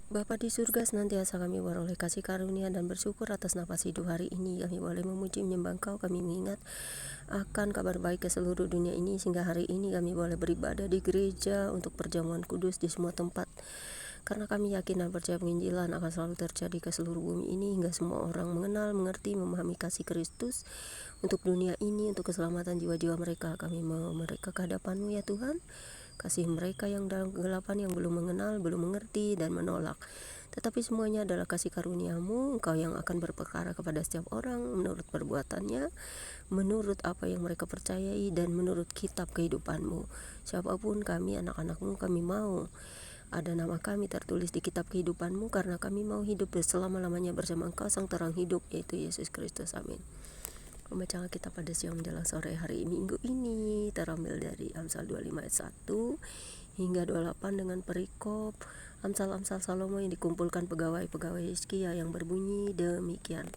Bapa di surga, senantiasa kami beroleh kasih karunia dan bersyukur atas nafas hidup hari ini. Kami boleh memuji menyembah Engkau, kami mengingat akan kabar baik ke seluruh dunia ini, sehingga hari ini kami boleh beribadah di gereja untuk perjamuan kudus di semua tempat. Karena kami yakin dan percaya penginjilan akan selalu terjadi ke seluruh bumi ini, hingga semua orang mengenal, mengerti, memahami kasih Kristus untuk dunia ini, untuk keselamatan jiwa-jiwa mereka. Kami mau mereka ke hadapan-Mu ya Tuhan. Kasih mereka yang dalam kegelapan, yang belum mengenal, belum mengerti, dan menolak. Tetapi semuanya adalah kasih karunia-Mu. Engkau yang akan berperkara kepada setiap orang menurut perbuatannya, menurut apa yang mereka percayai, dan menurut kitab kehidupan-Mu. Siapapun kami, anak-anak-Mu, kami mau ada nama kami tertulis di kitab kehidupan-Mu, karena kami mau hidup selama-lamanya bersama Engkau, Sang Terang Hidup, yaitu Yesus Kristus. Amin. Pembacaan kita pada siang menjelang sore hari Minggu ini terambil dari Amsal 25 ayat 1 hingga 28 dengan perikop Amsal-amsal Salomo yang dikumpulkan pegawai-pegawai Hizkia yang berbunyi demikian.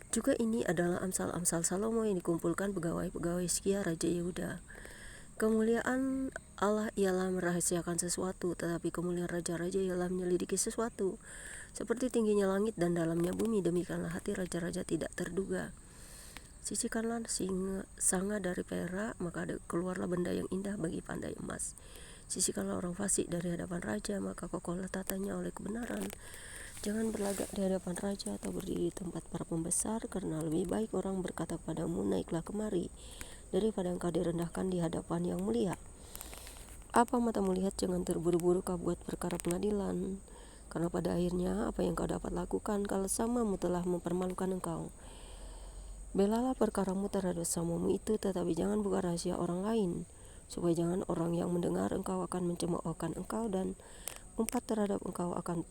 Juga ini adalah Amsal-amsal Salomo yang dikumpulkan pegawai-pegawai Hizkia Raja Yehuda. Kemuliaan Allah ialah merahasiakan sesuatu, tetapi kemuliaan raja-raja ialah menyelidiki sesuatu. Seperti tingginya langit dan dalamnya bumi, demikianlah hati raja-raja tidak terduga. Sisihkanlah sanga dari perak, maka keluarlah benda yang indah bagi pandai emas. Sisihkanlah orang fasik dari hadapan raja, maka kokohlah tatanya oleh kebenaran. Jangan berlagak di hadapan raja atau berdiri di tempat para pembesar, karena lebih baik orang berkata kepadamu, naiklah kemari, daripada engkau direndahkan di hadapan yang mulia. Apa matamu lihat, jangan terburu-buru kau buat perkara pengadilan, karena pada akhirnya apa yang kau dapat lakukan kalau samamu telah mempermalukan engkau. Belalah perkaramu terhadap samamu itu, tetapi jangan buka rahasia orang lain, supaya jangan orang yang mendengar engkau akan mencemoohkan engkau, dan umpat terhadap engkau akan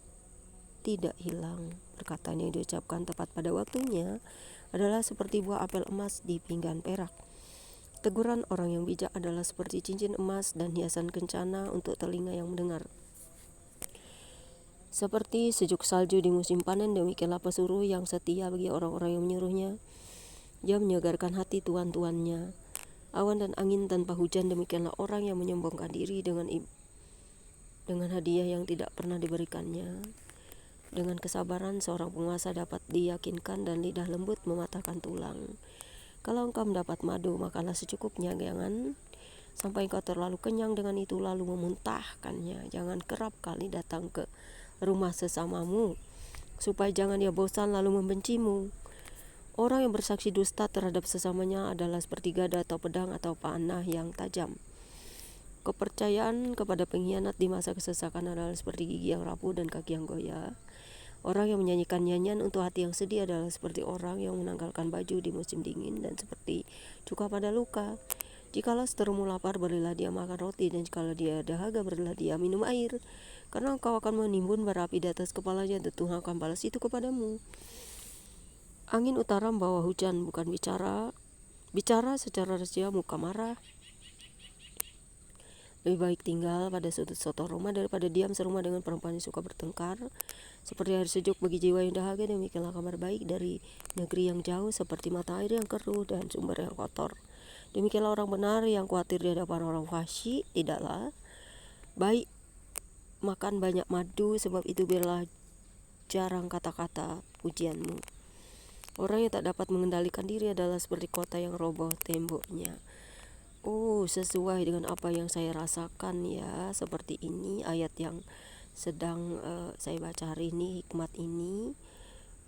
tidak hilang. Perkataan yang diucapkan tepat pada waktunya adalah seperti buah apel emas di pinggan perak. Teguran orang yang bijak adalah seperti cincin emas dan hiasan kencana untuk telinga yang mendengar. Seperti sejuk salju di musim panen, demikianlah pesuruh yang setia bagi orang-orang yang menyuruhnya. Dia menyegarkan hati tuan-tuannya. Awan dan angin tanpa hujan, demikianlah orang yang menyombongkan diri dengan hadiah yang tidak pernah diberikannya. Dengan kesabaran seorang penguasa dapat diyakinkan, dan lidah lembut mematahkan tulang. Kalau engkau mendapat madu, makanlah secukupnya, jangan sampai engkau terlalu kenyang dengan itu lalu memuntahkannya. Jangan kerap kali datang ke rumah sesamamu, supaya jangan dia bosan lalu membencimu. Orang yang bersaksi dusta terhadap sesamanya adalah seperti gada atau pedang atau panah yang tajam. Kepercayaan kepada pengkhianat di masa kesesakan adalah seperti gigi yang rapuh dan kaki yang goyah. Orang yang menyanyikan nyanyian untuk hati yang sedih adalah seperti orang yang menanggalkan baju di musim dingin, dan seperti cuka pada luka. Jikalau seterumu lapar, berilah dia makan roti, dan jikalau dia dahaga, berilah dia minum air. Karena engkau akan menimbun bara api di atas kepalanya, dan Tuhan akan balas itu kepadamu. Angin utara membawa hujan, bukan bicara secara rahasia muka marah. Lebih baik tinggal pada sudut soto rumah daripada diam serumah dengan perempuan yang suka bertengkar. Seperti hari sejuk bagi jiwa yang dahaga, demikianlah kabar baik dari negeri yang jauh, seperti mata air yang keruh dan sumber yang kotor. Demikianlah orang benar yang khawatir di hadapan orang fasik. Tidaklah baik makan banyak madu, sebab itu biarlah jarang kata-kata pujianmu. Orang yang tak dapat mengendalikan diri adalah seperti kota yang roboh temboknya. Sesuai dengan apa yang saya rasakan ya. Seperti ini ayat yang sedang saya baca hari ini, hikmat ini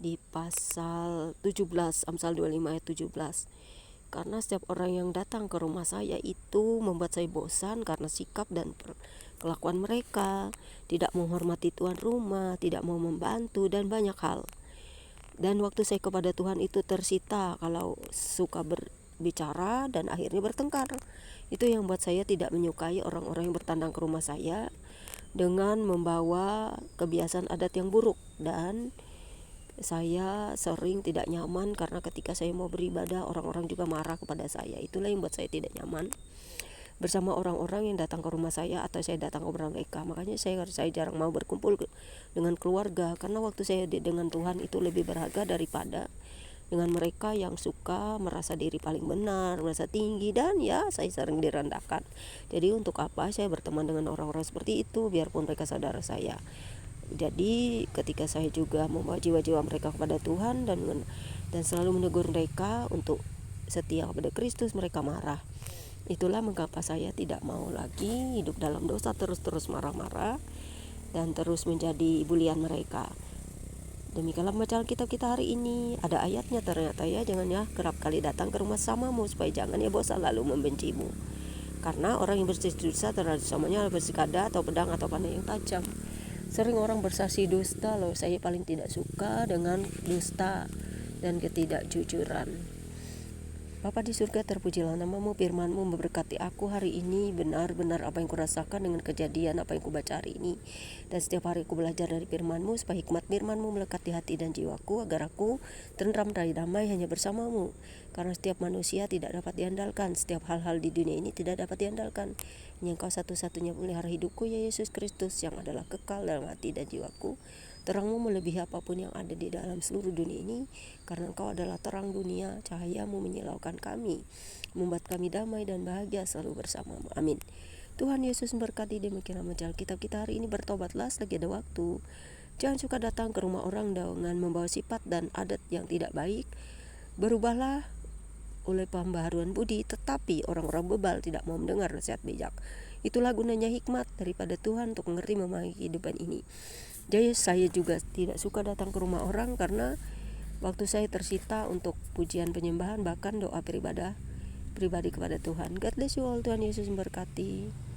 di pasal 17, Amsal 25 ayat 17. Karena setiap orang yang datang ke rumah saya itu membuat saya bosan karena sikap dan kelakuan mereka, tidak menghormati tuan rumah, tidak mau membantu, dan banyak hal. Dan waktu saya kepada Tuhan itu tersita kalau suka berbicara dan akhirnya bertengkar. Itu yang buat saya tidak menyukai orang-orang yang bertandang ke rumah saya dengan membawa kebiasaan adat yang buruk. Dan saya sering tidak nyaman karena ketika saya mau beribadah, orang-orang juga marah kepada saya. Itulah yang buat saya tidak nyaman bersama orang-orang yang datang ke rumah saya atau saya datang ke mereka. Makanya saya jarang mau berkumpul dengan keluarga, karena waktu saya dengan Tuhan itu lebih berharga daripada dengan mereka yang suka merasa diri paling benar, merasa tinggi, dan ya saya sering direndahkan. Jadi untuk apa saya berteman dengan orang-orang seperti itu, biarpun mereka saudara saya. Jadi ketika saya juga membawa jiwa-jiwa mereka kepada Tuhan dan selalu menegur mereka untuk setia kepada Kristus, mereka marah. Itulah mengapa saya tidak mau lagi hidup dalam dosa, terus marah-marah dan terus menjadi bulian mereka. Demikianlah bacaan kita hari ini. Ada ayatnya ternyata ya, jangan ya kerap kali datang ke rumah samamu, supaya jangan ya bosan lalu membencimu. Karena orang yang bersaksi dosa terhadap samanya bersikada atau pedang atau panah yang tajam. Sering orang bersaksi dusta loh, saya paling tidak suka dengan dusta dan ketidakjujuran. Bapa di surga, terpujilah namamu, firmanmu memberkati aku hari ini. Benar-benar apa yang kurasakan dengan kejadian apa yang kubaca hari ini. Dan setiap hari aku belajar dari firmanmu, supaya hikmat firmanmu melekat di hati dan jiwaku, agar aku tentram dan damai hanya bersamamu. Karena setiap manusia tidak dapat diandalkan, setiap hal-hal di dunia ini tidak dapat diandalkan. Hanya Engkau satu-satunya pelihara hidupku, ya Yesus Kristus, yang adalah kekal dalam hati dan jiwaku. Terangmu melebihi apapun yang ada di dalam seluruh dunia ini, karena Engkau adalah terang dunia. Cahayamu menyilaukan kami, membuat kami damai dan bahagia selalu bersamamu. Amin. Tuhan Yesus memberkati. Demikianlah bacaan kita hari ini. Bertobatlah selagi ada waktu. Jangan suka datang ke rumah orang dengan membawa sifat dan adat yang tidak baik. Berubahlah oleh pembaharuan budi, tetapi orang-orang bebal tidak mau mendengar nasihat bijak. Itulah gunanya hikmat daripada Tuhan untuk mengerti memahami kehidupan ini. Jadi saya juga tidak suka datang ke rumah orang, karena waktu saya tersita untuk pujian penyembahan, bahkan doa pribadi kepada Tuhan. God bless you all. Tuhan Yesus memberkati.